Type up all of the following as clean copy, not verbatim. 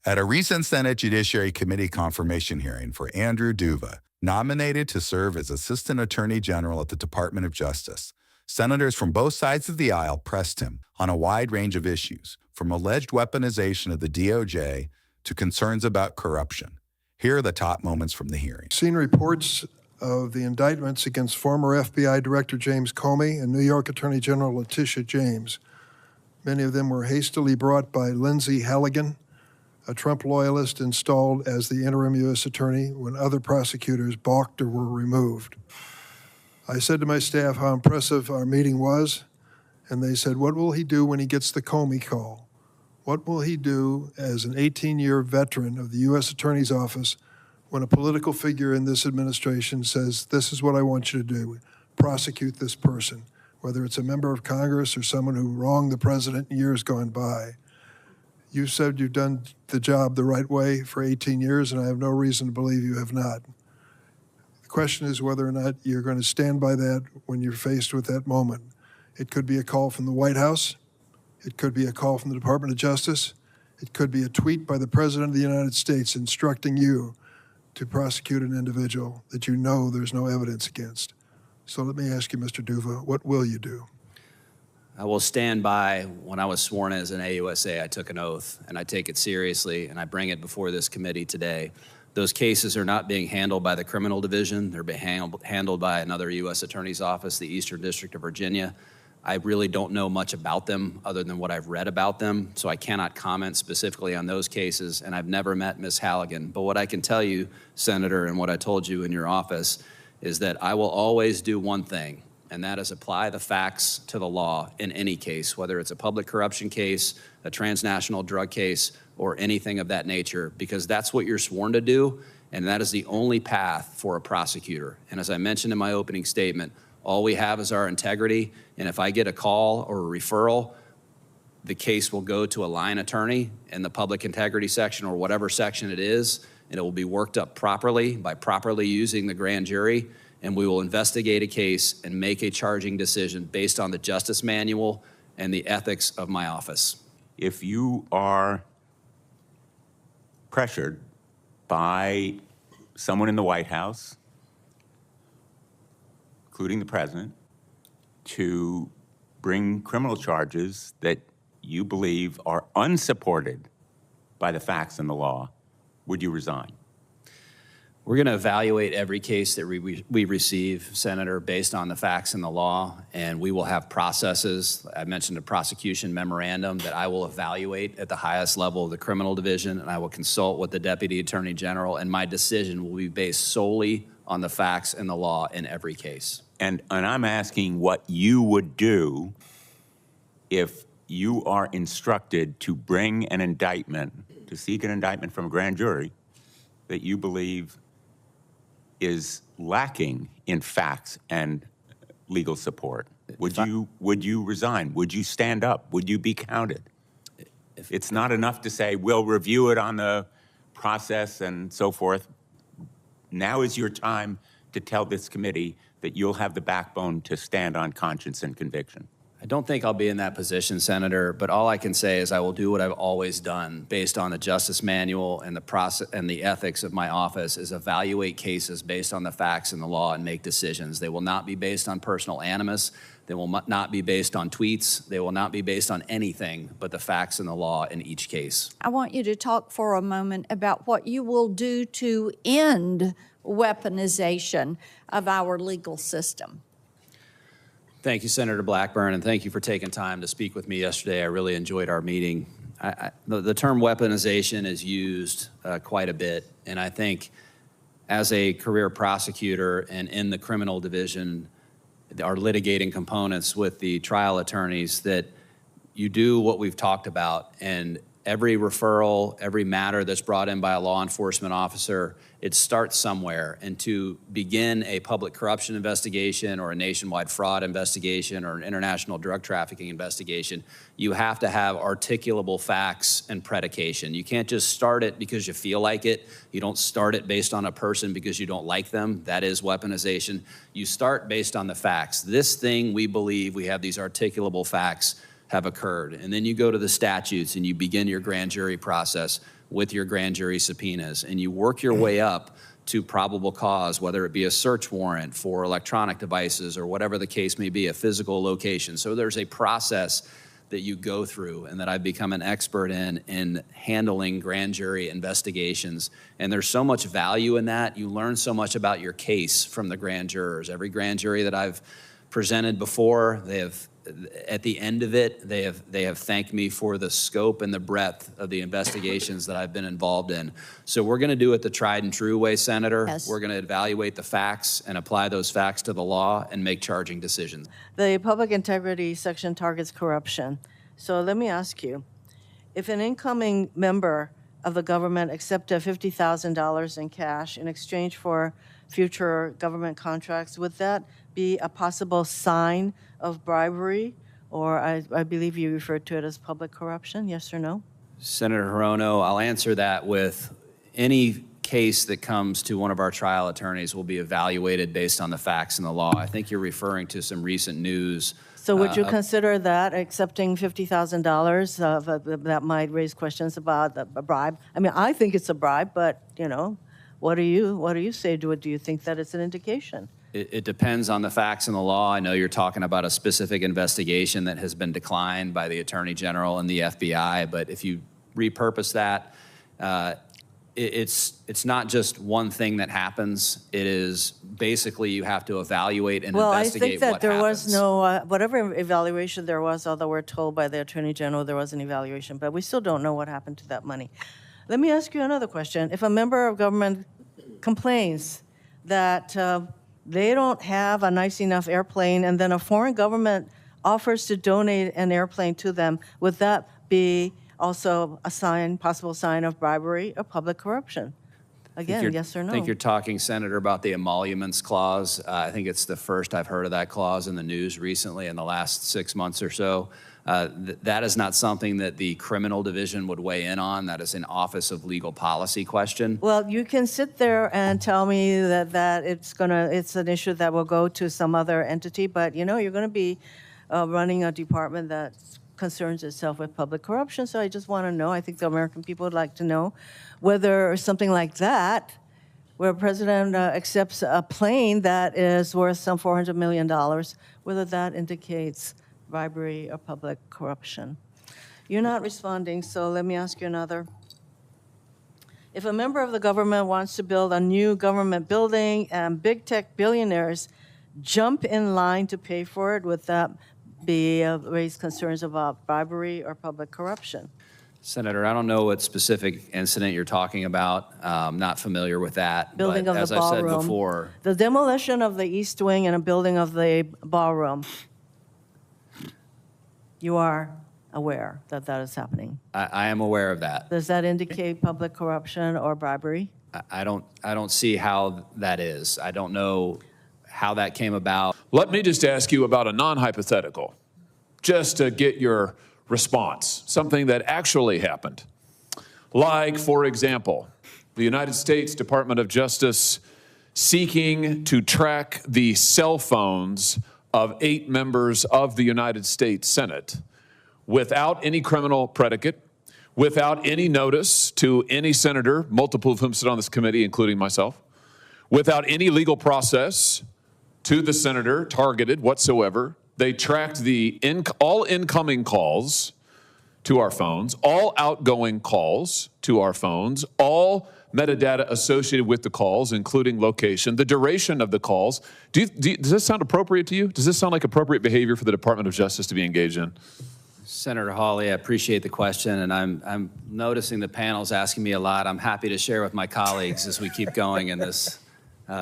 At a recent Senate Judiciary Committee confirmation hearing for Andrew Duva, nominated to serve as Assistant Attorney General at the Department of Justice, senators from both sides of the aisle pressed him on a wide range of issues, from alleged weaponization of the DOJ to concerns about corruption. Here are the top moments from the hearing. Seen reports of the indictments against former FBI Director James Comey and New York Attorney General Letitia James. Many of them were hastily brought by Lindsay Halligan, a Trump loyalist installed as the interim U.S. attorney when other prosecutors balked or were removed. I said to my staff how impressive our meeting was, and they said, what will he do when he gets the Comey call? What will he do as an 18-year veteran of the U.S. Attorney's Office when a political figure in this administration says, this is what I want you to do, prosecute this person, whether it's a member of Congress or someone who wronged the president in years gone by? You said you've done the job the right way for 18 years, and I have no reason to believe you have not. The question is whether or not you're going to stand by that when you're faced with that moment. It could be a call from the White House. It could be a call from the Department of Justice. It could be a tweet by the President of the United States instructing you to prosecute an individual that you know there's no evidence against. So let me ask you, Mr. Duva, what will you do? I will stand by. When I was sworn as an AUSA, I took an oath, and I take it seriously, and I bring it before this committee today. Those cases are not being handled by the criminal division. They're being handled by another U.S. Attorney's Office, the Eastern District of Virginia. I really don't know much about them other than what I've read about them, so I cannot comment specifically on those cases, and I've never met Ms. Halligan. But what I can tell you, Senator, and what I told you in your office, is that I will always do one thing, and that is apply the facts to the law in any case, whether it's a public corruption case, a transnational drug case, or anything of that nature, because that's what you're sworn to do, and that is the only path for a prosecutor. And as I mentioned in my opening statement, all we have is our integrity, and if I get a call or a referral, the case will go to a line attorney in the public integrity section or whatever section it is, and it will be worked up properly by properly using the grand jury, and we will investigate a case and make a charging decision based on the justice manual and the ethics of my office. If you are pressured by someone in the White House, including the president, to bring criminal charges that you believe are unsupported by the facts and the law, would you resign? We're going to evaluate every case that we receive, Senator, based on the facts and the law, and we will have processes. I mentioned a prosecution memorandum that I will evaluate at the highest level of the criminal division, and I will consult with the Deputy Attorney General, and my decision will be based solely on the facts and the law in every case. And I'm asking what you would do if you are instructed to bring an indictment, to seek an indictment from a grand jury that you believe is lacking in facts and legal support. Would you resign? Would you stand up? Would you be counted? It's not enough to say, we'll review it on the process and so forth. Now is your time to tell this committee that you'll have the backbone to stand on conscience and conviction. I don't think I'll be in that position, Senator, but all I can say is I will do what I've always done based on the justice manual and the process and the ethics of my office, is evaluate cases based on the facts and the law and make decisions. They will not be based on personal animus. They will not be based on tweets. They will not be based on anything but the facts and the law in each case. I want you to talk for a moment about what you will do to end weaponization of our legal system. Thank you, Senator Blackburn, and thank you for taking time to speak with me yesterday. I really enjoyed our meeting. The term weaponization is used quite a bit, and I think as a career prosecutor and in the criminal division, our litigating components with the trial attorneys, that you do what we've talked about, and every referral, every matter that's brought in by a law enforcement officer, it starts somewhere. And to begin a public corruption investigation or a nationwide fraud investigation or an international drug trafficking investigation, you have to have articulable facts and predication. You can't just start it because you feel like it. You don't start it based on a person because you don't like them. That is weaponization. You start based on the facts. This thing, we believe we have these articulable facts have occurred. And then you go to the statutes and you begin your grand jury process with your grand jury subpoenas, and you work your way up to probable cause, whether it be a search warrant for electronic devices or whatever the case may be, a physical location. So there's a process that you go through and that I've become an expert in handling grand jury investigations. And there's so much value in that. You learn so much about your case from the grand jurors. Every grand jury that I've presented before, they have, at the end of it, they have thanked me for the scope and the breadth of the investigations that I've been involved in. So we're going to do it the tried and true way, Senator. Yes. We're going to evaluate the facts and apply those facts to the law and make charging decisions. The public integrity section targets corruption. So let me ask you, if an incoming member of the government accepted $50,000 in cash in exchange for future government contracts, would that be a possible sign of bribery? Or I believe you referred to it as public corruption, yes or no? Senator Hirono, I'll answer that with any case that comes to one of our trial attorneys will be evaluated based on the facts and the law. I think you're referring to some recent news. So would you consider that accepting $50,000 that might raise questions about a bribe? I mean, I think it's a bribe, but you know, what do you say to it? Do you think that it's an indication? It depends on the facts and the law. I know you're talking about a specific investigation that has been declined by the Attorney General and the FBI, but if you repurpose that, it's not just one thing that happens. It is basically you have to evaluate and investigate what happens. Well, I think that there was no, whatever evaluation there was, although we're told by the Attorney General there was an evaluation, but we still don't know what happened to that money. Let me ask you another question. If a member of government complains that they don't have a nice enough airplane and then a foreign government offers to donate an airplane to them, would that be also a sign, possible sign of bribery or public corruption? Again, yes or no? I think you're talking, Senator, about the emoluments clause. I think it's the first I've heard of that clause in the news recently in the last 6 months or so. That is not something that the criminal division would weigh in on. That is an Office of Legal Policy question. Well, you can sit there and tell me that it's an issue that will go to some other entity, but you know, you're going to be running a department that concerns itself with public corruption. So I just want to know, I think the American people would like to know whether something like that, where a president accepts a plane that is worth some $400 million, whether that indicates bribery or public corruption. You're not responding, so let me ask you another. If a member of the government wants to build a new government building and big tech billionaires jump in line to pay for it, would that raise concerns about bribery or public corruption? Senator, I don't know what specific incident you're talking about. I'm not familiar with that. Building but of as the I said ballroom. before, The demolition of the East Wing and a building of the ballroom. You are aware that that is happening. I am aware of that. Does that indicate public corruption or bribery? I don't see how that is. I don't know how that came about. Let me just ask you about a non-hypothetical, just to get your response, something that actually happened. Like, for example, the United States Department of Justice seeking to track the cell phones of 8 members of the United States Senate without any criminal predicate, without any notice to any senator, multiple of whom sit on this committee, including myself, without any legal process to the senator targeted whatsoever. They tracked all incoming calls to our phones, all outgoing calls to our phones, all metadata associated with the calls, including location, the duration of the calls. Does this sound appropriate to you? Does this sound like appropriate behavior for the Department of Justice to be engaged in? Senator Hawley, I appreciate the question, and I'm noticing the panel's asking me a lot. I'm happy to share with my colleagues as we keep going in this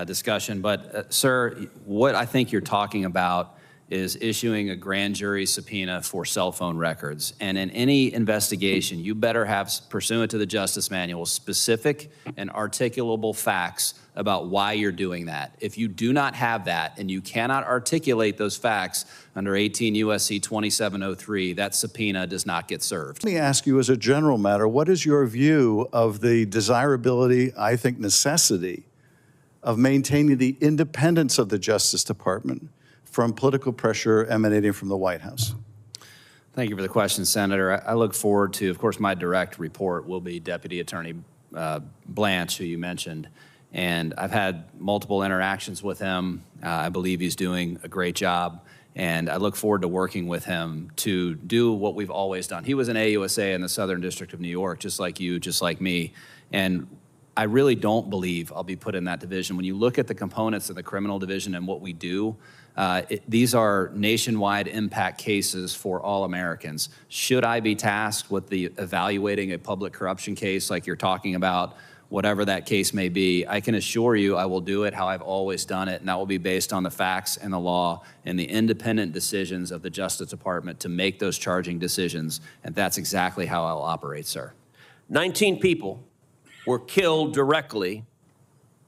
discussion. But, sir, what I think you're talking about is issuing a grand jury subpoena for cell phone records. And in any investigation, you better have, pursuant to the Justice Manual, specific and articulable facts about why you're doing that. If you do not have that and you cannot articulate those facts under 18 U.S.C. 2703, that subpoena does not get served. Let me ask you as a general matter, what is your view of the desirability, I think necessity, of maintaining the independence of the Justice Department from political pressure emanating from the White House? Thank you for the question, Senator. I look forward to, of course, my direct report will be Deputy Attorney Blanche, who you mentioned. And I've had multiple interactions with him. I believe he's doing a great job. And I look forward to working with him to do what we've always done. He was an AUSA in the Southern District of New York, just like you, just like me. And I really don't believe I'll be put in that division. When you look at the components of the criminal division and what we do, these are nationwide impact cases for all Americans. Should I be tasked with evaluating a public corruption case like you're talking about, whatever that case may be, I can assure you I will do it how I've always done it, and that will be based on the facts and the law and the independent decisions of the Justice Department to make those charging decisions, and that's exactly how I'll operate, sir. 19 people were killed directly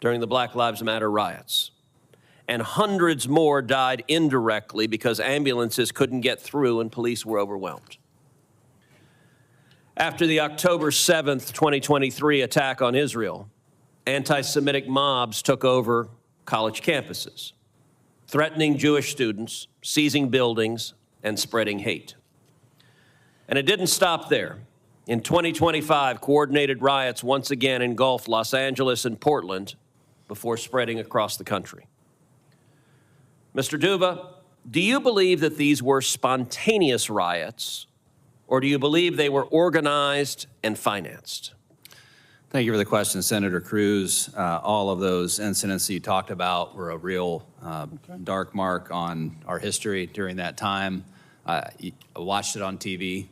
during the Black Lives Matter riots, and hundreds more died indirectly because ambulances couldn't get through and police were overwhelmed. After the October 7th, 2023 attack on Israel, anti-Semitic mobs took over college campuses, threatening Jewish students, seizing buildings, and spreading hate. And it didn't stop there. In 2025, coordinated riots once again engulfed Los Angeles and Portland before spreading across the country. Mr. Duva, do you believe that these were spontaneous riots, or do you believe they were organized and financed? Thank you for the question, Senator Cruz. All of those incidents you talked about were a real dark mark on our history during that time. I watched it on TV.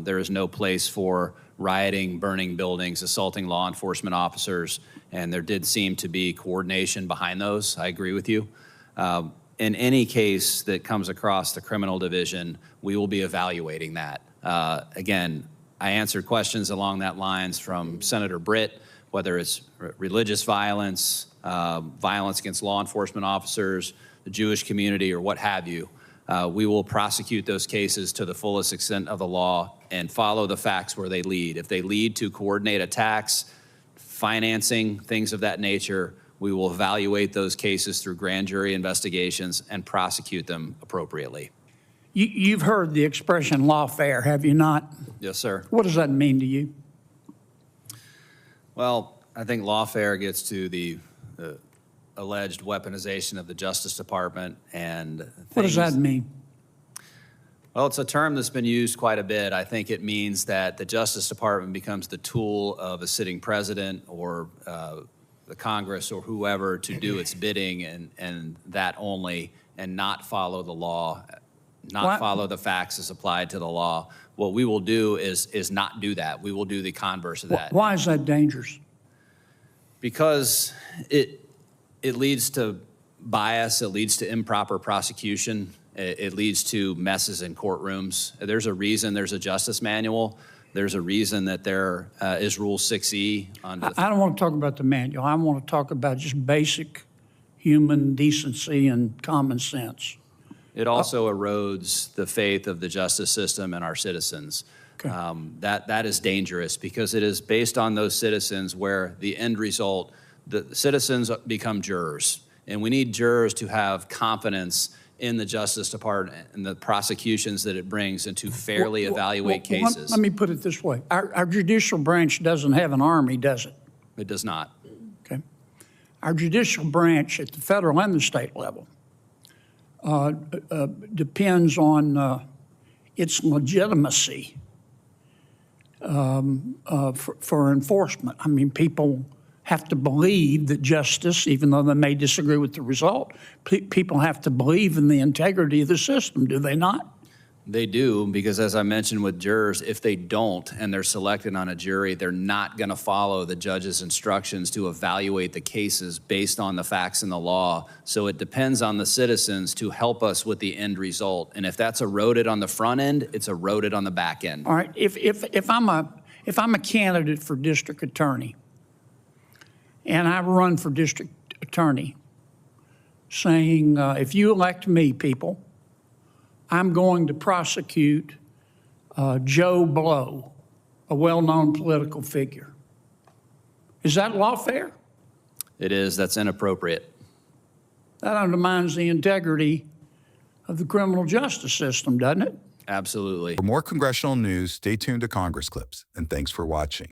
There is no place for rioting, burning buildings, assaulting law enforcement officers, and there did seem to be coordination behind those. I agree with you. In any case that comes across the criminal division, we will be evaluating that. Again, I answered questions along that lines from Senator Britt, whether it's religious violence, violence against law enforcement officers, the Jewish community, or what have you. We will prosecute those cases to the fullest extent of the law and follow the facts where they lead. If they lead to coordinated attacks, financing, things of that nature, we will evaluate those cases through grand jury investigations and prosecute them appropriately. You've heard the expression lawfare, have you not? Yes, sir. What does that mean to you? Well, I think lawfare gets to the alleged weaponization of the Justice Department and things. What does that mean? Well, it's a term that's been used quite a bit. I think it means that the Justice Department becomes the tool of a sitting president or the Congress or whoever to do its bidding and that only, and not follow the law, not follow the facts as applied to the law. What we will do is not do that. We will do the converse of that. Why is that dangerous? Because it leads to bias, it leads to improper prosecution, it leads to messes in courtrooms. There's a reason there's a justice manual. There's a reason that there is Rule 6E. I don't want to talk about the manual. I want to talk about just basic human decency and common sense. It also erodes the faith of the justice system and our citizens. Okay. That is dangerous because it is based on those citizens where the end result, the citizens become jurors. And we need jurors to have confidence in the Justice Department and the prosecutions that it brings and to fairly evaluate cases. Let me put it this way. Our judicial branch doesn't have an army, does it? It does not. Okay. Our judicial branch at the federal and the state level depends on its legitimacy for enforcement. I mean, people have to believe that justice, even though they may disagree with the result, people have to believe in the integrity of the system, do they not? They do, because as I mentioned with jurors, if they don't and they're selected on a jury, they're not going to follow the judge's instructions to evaluate the cases based on the facts and the law. So it depends on the citizens to help us with the end result. And if that's eroded on the front end, it's eroded on the back end. All right. If I'm a candidate for district attorney and I run for district attorney saying, if you elect me, people, I'm going to prosecute Joe Blow, a well-known political figure. Is that lawfare? It is. That's inappropriate. That undermines the integrity of the criminal justice system, doesn't it? Absolutely. For more congressional news, stay tuned to Congress Clips, and thanks for watching.